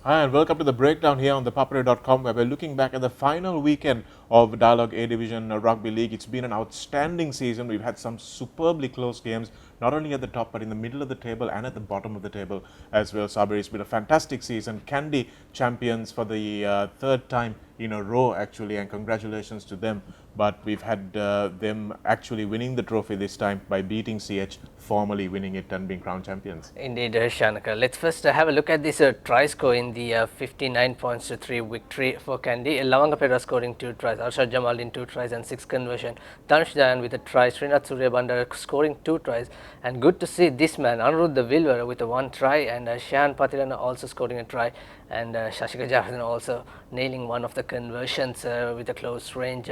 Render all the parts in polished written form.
Hi and welcome to the breakdown here on ThePapare.com, where we're looking back at the final weekend of Dialog A Division Rugby League. It's been an outstanding season. We've had some superbly close games, not only at the top but in the middle of the table and at the bottom of the table as well. Sabir, it's been a fantastic season. Kandy champions for the third time in a row actually, and congratulations to them. But we've had them actually winning the trophy this time by beating CH, formally winning it and being crowned champions. Indeed, Shanaka. Let's first have a look at this try score in the 59 points to 3 victory for Kandy. Lavangapeta scoring 2 tries, Arshad Jamaldin 2 tries and 6 conversion. Tanush Dayan with a try, Srinath Suryabandar scoring 2 tries. And good to see this man, Anirudh the Wilwer, with a 1 try, and Shan Patilana also scoring a try, and Shashika Jardhan also nailing one of the conversions with a close range.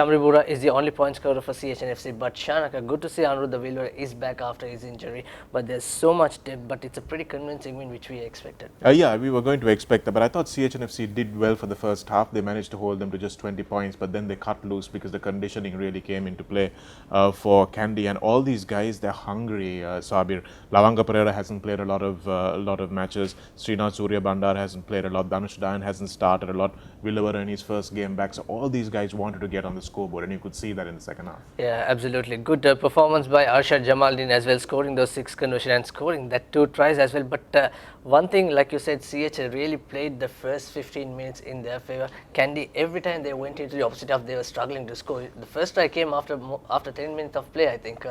Shamri Bura is the only point scorer for CH&FC, but Shanaka, good to see Anirudh the Wilwer is back after his injury. But there's so much depth, but it's a pretty convincing win which we expected. Yeah, we were going to expect that, but I thought CH&FC did well for the first half. They managed to hold them to just 20 points, but then they cut loose because the conditioning really came into play for Kandy. And all these guys, they're hungry. Sabir, Lavanga Pereira hasn't played a lot of matches. Srinath Surya Bandar hasn't played a lot. Danush Dayan hasn't started a lot. Willover in his first game back. So all these guys wanted to get on the scoreboard, and you could see that in the second half. Yeah, absolutely. Good performance by Arshad Jamaldin as well, scoring those 6 conversions and scoring that 2 tries as well. But one thing, like you said, CH really played the first 15 minutes in their favor. Kandy, every time they went into the opposite half, they were struggling to score. The first try came after 10 minutes of play, I think,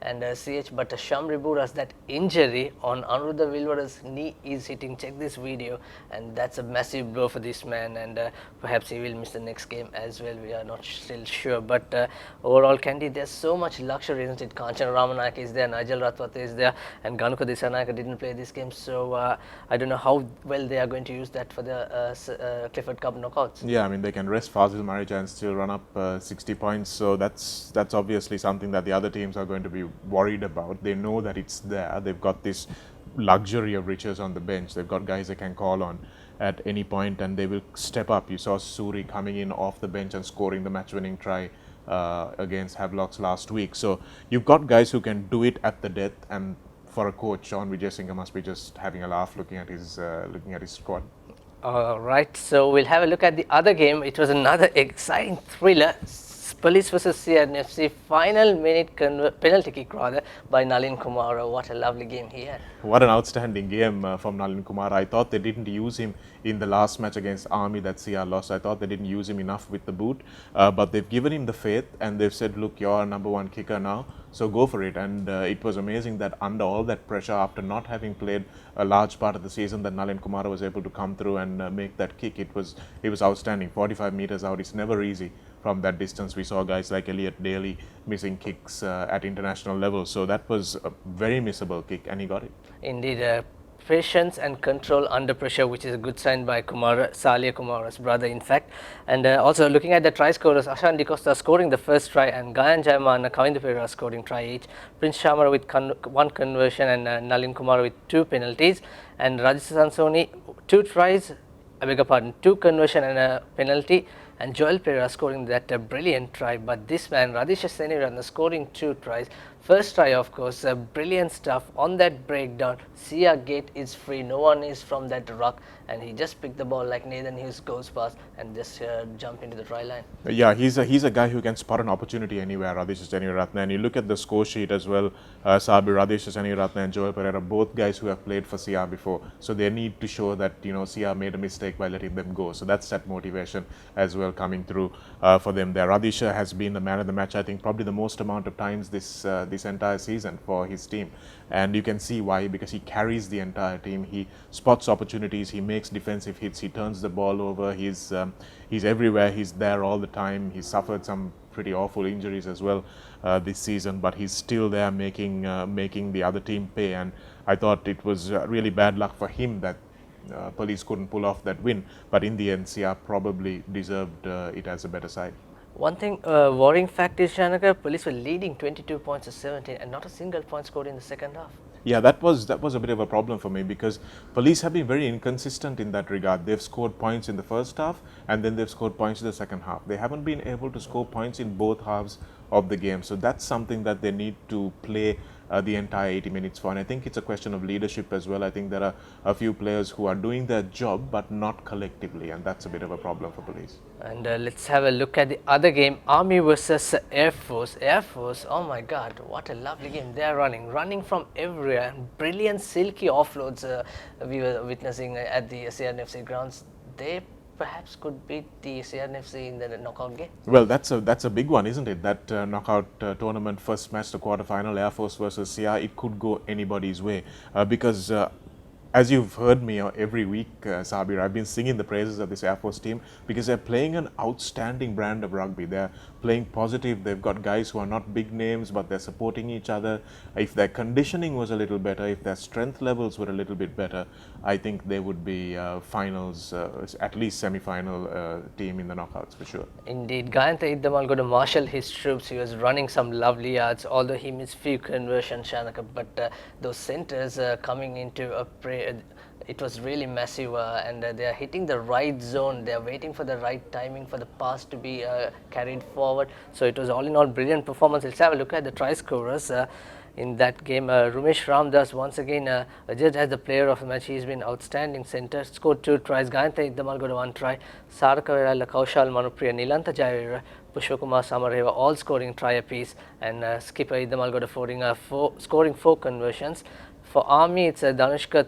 and CH. But Shamri Bura's that injury on Anirudh Wilwar's knee is hitting. Check this video, and that's a massive blow for this man, and perhaps he will miss the next game as well. We are not still sure, but overall, Kandy, there's so much luxury, isn't it? Kanchan Ramanayake is there, Nigel Ratwate is there, and Ganuka Disanayake didn't play this game, so I don't know how well they are going to use that for the Clifford Cup knockouts. Yeah, I mean, they can rest Fazil Marija and still run up 60 points. So that's obviously something that the other teams are going to be worried about. They know that it's there. They've got this luxury of riches on the bench. They've got guys they can call on at any point, and they will step up. You saw Suri coming in off the bench and scoring the match-winning try against Havelocks last week. So you've got guys who can do it at the death, and for a coach, Sean Vijay Singh must be just having a laugh looking at his squad. Right, so we'll have a look at the other game. It was another exciting thriller. Police versus CR&FC, final minute penalty kick rather by Nalin Kumar. What a lovely game he had. What an outstanding game from Nalin Kumar. I thought they didn't use him in the last match against Army that CR lost. I thought they didn't use him enough with the boot, but they've given him the faith and they've said, look, you're our number one kicker now, so go for it. And it was amazing that under all that pressure, after not having played a large part of the season, that Nalin Kumar was able to come through and make that kick. It was outstanding. 45 meters out. It's never easy from that distance. We saw guys like Elliot Daly missing kicks at international level. So that was a very missable kick, and he got it. Indeed, patience and control under pressure, which is a good sign by Kumar, Salia Kumar's brother, in fact. And also looking at the try scorers, Ashan Di Costa scoring the first try, and Gayan Jayama and Kavinda Pereira scoring try each. Prince Shamara with 1 conversion, and Nalin Kumar with 2 penalties. And Rajesh Sansoni 2 tries, I beg your pardon, 2 conversion and a penalty. And Joel Pereira scoring that brilliant try. But this man, Radhisha Senirathne, scoring 2 tries. First try, of course, brilliant stuff on that breakdown. CR gate is free, no one is from that ruck, and he just picked the ball like Nathan Hughes goes past and just jump into the try line. Yeah, he's a guy who can spot an opportunity anywhere, Radhisha Senirathne. And you look at the score sheet as well, Sabi, Radhisha Senirathne and Joel Pereira, both guys who have played for CR before. So they need to show that, CR made a mistake by letting them go. So that's that motivation as well coming through for them there. Radhisha has been the man of the match, I think, probably the most amount of times this entire season for his team, and you can see why, because he carries the entire team. He spots opportunities, he makes defensive hits, he turns the ball over, he's everywhere, he's there all the time. He suffered some pretty awful injuries as well this season, but he's still there making the other team pay. And I thought it was really bad luck for him that Police couldn't pull off that win, but in the end CR probably deserved it as a better side. One thing, worrying fact is, Shanaka, Police were leading 22 points to 17 and not a single point scored in the second half. Yeah, that was a bit of a problem for me, because Police have been very inconsistent in that regard. They've scored points in the first half and then they've scored points in the second half. They haven't been able to score points in both halves of the game. So that's something that they need to play the entire 80 minutes for. And I think it's a question of leadership as well. I think there are a few players who are doing their job but not collectively, and that's a bit of a problem for Police. And let's have a look at the other game, Army versus Air Force. Air Force, oh my God, what a lovely game. They are running from everywhere. Brilliant silky offloads we were witnessing at the CR&FC grounds. They perhaps could beat the CR&FC in the knockout game. Well, that's a big one, isn't it? That knockout tournament first match, the quarterfinal, Air Force versus CR, it could go anybody's way because as you've heard me every week, Sabir, I've been singing the praises of this Air Force team because they're playing an outstanding brand of rugby. They're playing positive. They've got guys who are not big names, but they're supporting each other. If their conditioning was a little better, if their strength levels were a little bit better, I think they would be finals, at least semi-final team in the knockouts for sure. Indeed, Gayantha Iddamal got to marshal his troops. He was running some lovely yards, although he missed few conversions, Shanaka. But those centers coming into a it was really massive, and they are hitting the right zone. They are waiting for the right timing for the pass to be carried forward. So it was all in all brilliant performance. Let's have a look at the try scorers. In that game, Rumesh Ramdas once again judged as the player of the match. He's been outstanding center, scored 2 tries. Gayantha Iddamal got 1 try. Sarakavera, Kaushal Manupriya, Nilantha Jayavira, Pushpakumar Samareva all scoring try apiece, and skipper Iddamal got scoring 4 conversions. For Army, it's Danushka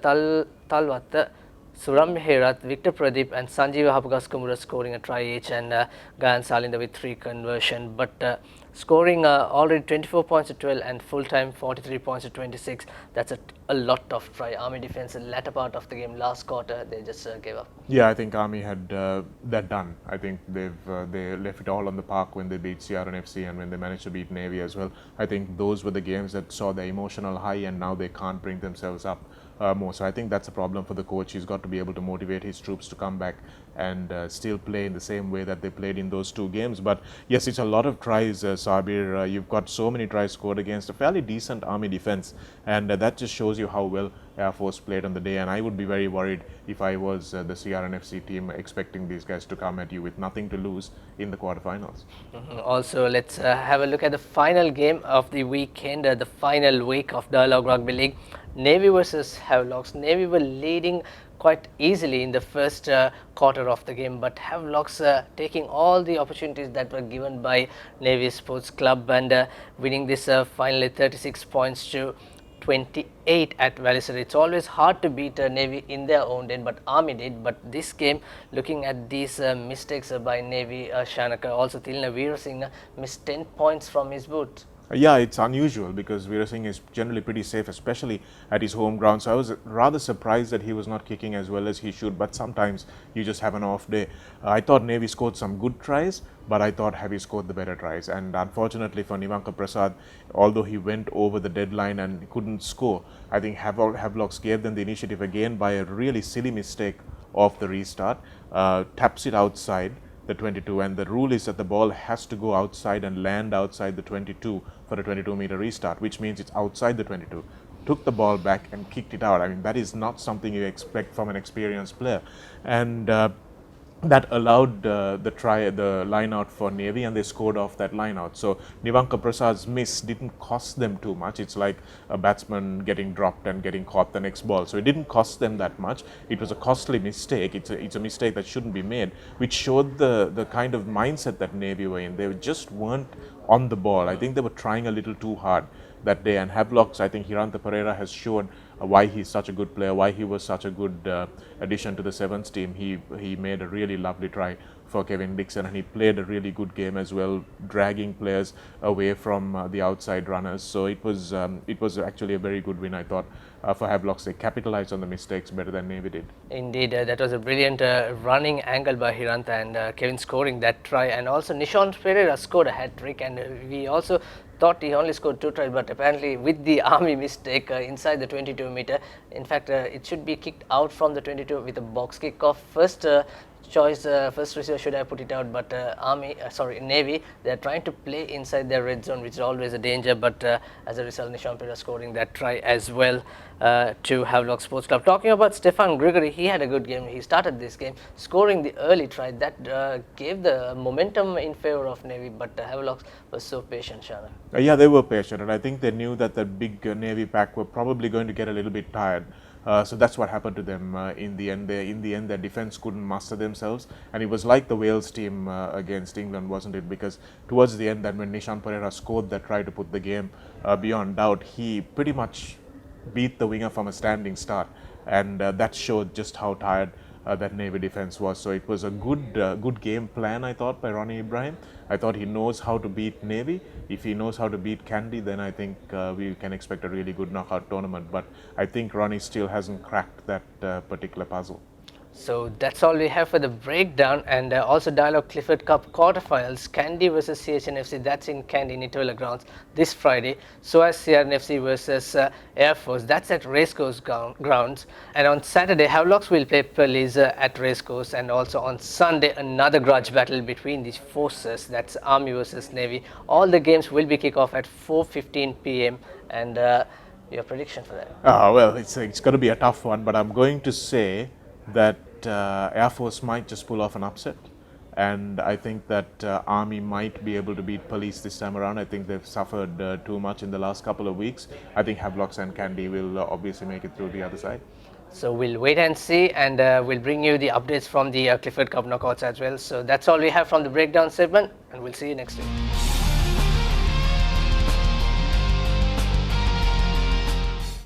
Talwat, Suramya Herath, Victor Pradeep and Sanjeeva Hapagaskumura scoring a try each, and Gayan Salinda with 3 conversion. But scoring already 24 points to 12 and full time 43 points to 26. That's a lot of try. Army defense in the latter part of the game, last quarter, they just gave up. Yeah, I think Army had that done. I think they left it all on the park when they beat CR&FC and when they managed to beat Navy as well. I think those were the games that saw the emotional high, and now they can't bring themselves up more. So I think that's a problem for the coach. He's got to be able to motivate his troops to come back and still play in the same way that they played in those 2 games. But yes, it's a lot of tries, Sabir. You've got so many tries scored against a fairly decent Army defense, and that just shows you how well Air Force played on the day. And I would be very worried if I was the CR&FC team, expecting these guys to come at you with nothing to lose in the quarterfinals. Also, let's have a look at the final game of the weekend, the final week of Dialog Rugby League. Navy versus Havelocks. Navy were leading quite easily in the first quarter of the game, but Havelocks taking all the opportunities that were given by Navy Sports Club and winning this finally 36 points to 28 at Valisar. It's always hard to beat Navy in their own end, but Army did. But this game, looking at these mistakes by Navy, Shanaka, also Tilna Veerasinghe missed 10 points from his boot. Yeah, it's unusual because Veerasinghe is generally pretty safe, especially at his home ground. So I was rather surprised that he was not kicking as well as he should, but sometimes you just have an off day. I thought Navy scored some good tries, but I thought Heavy scored the better tries. And unfortunately for Nivanka Prasad, although he went over the deadline and couldn't score, I think Havelocks gave them the initiative again by a really silly mistake of the restart, taps it outside the 22, and the rule is that the ball has to go outside and land outside the 22 for a 22-meter restart, which means it's outside the 22. Took the ball back and kicked it out. I mean, that is not something you expect from an experienced player, and that allowed the line out for Navy, and they scored off that line out. So Nivanka Prasad's miss didn't cost them too much. It's like a batsman getting dropped and getting caught the next ball. So it didn't cost them that much. It was a costly mistake. It's a mistake that shouldn't be made, which showed the kind of mindset that Navy were in. They just weren't on the ball. I think they were trying a little too hard that day, and Havelocks, I think Hiranta Pereira has shown why he's such a good player, why he was such a good addition to the Sevens team. He made a really lovely try for Kevin Dixon, and he played a really good game as well, dragging players away from the outside runners. So it was actually a very good win, I thought, for Havelocks. They capitalized on the mistakes better than Navy did. Indeed, that was a brilliant running angle by Hiranta, and Kevin scoring that try, and also Nishant Pereira scored a hat-trick, and we also thought he only scored 2 tries, but apparently with the Army mistake inside the 22 meter, in fact it should be kicked out from the 22 with a box kick off. First choice, first receiver should have put it out, but Navy, they're trying to play inside their red zone, which is always a danger, but as a result, Nishan Perera scoring that try as well to Havelock Sports Club. Talking about Stefan Gregory, he had a good game. He started this game scoring the early try that gave the momentum in favor of Navy, but Havelock was so patient, Shana. Yeah, they were patient, and I think they knew that the big Navy pack were probably going to get a little bit tired. So that's what happened to them in the end. Their defense couldn't master themselves, and it was like the Wales team against England, wasn't it? Because towards the end, then when Nishan Perera scored that try to put the game beyond doubt, he pretty much beat the winger from a standing start, and that showed just how tired that Navy defense was. So it was a good game plan, I thought, by Ronnie Ibrahim. I thought he knows how to beat Navy. If he knows how to beat Kandy, then I think we can expect a really good knockout tournament. But I think Ronnie still hasn't cracked that particular puzzle. So that's all we have for the breakdown, and also Dialog Clifford Cup quarterfinals, Kandy versus CR&FC, that's in Kandy Nitola grounds this Friday. So as CR&FC versus Air Force, that's at Racecourse grounds. And on Saturday, Havelocks will play Police at Racecourse, and also on Sunday, another grudge battle between these forces, that's Army versus Navy. All the games will be kick off at 4:15 p.m. and your prediction for that? Well, it's going to be a tough one, but I'm going to say that Air Force might just pull off an upset, and I think that Army might be able to beat Police this time around. I think they've suffered too much in the last couple of weeks. I think Havelocks and Kandy will obviously make it through the other side. So we'll wait and see, and we'll bring you the updates from the Clifford Cup knockouts as well. So that's all we have from the breakdown segment, and we'll see you next week.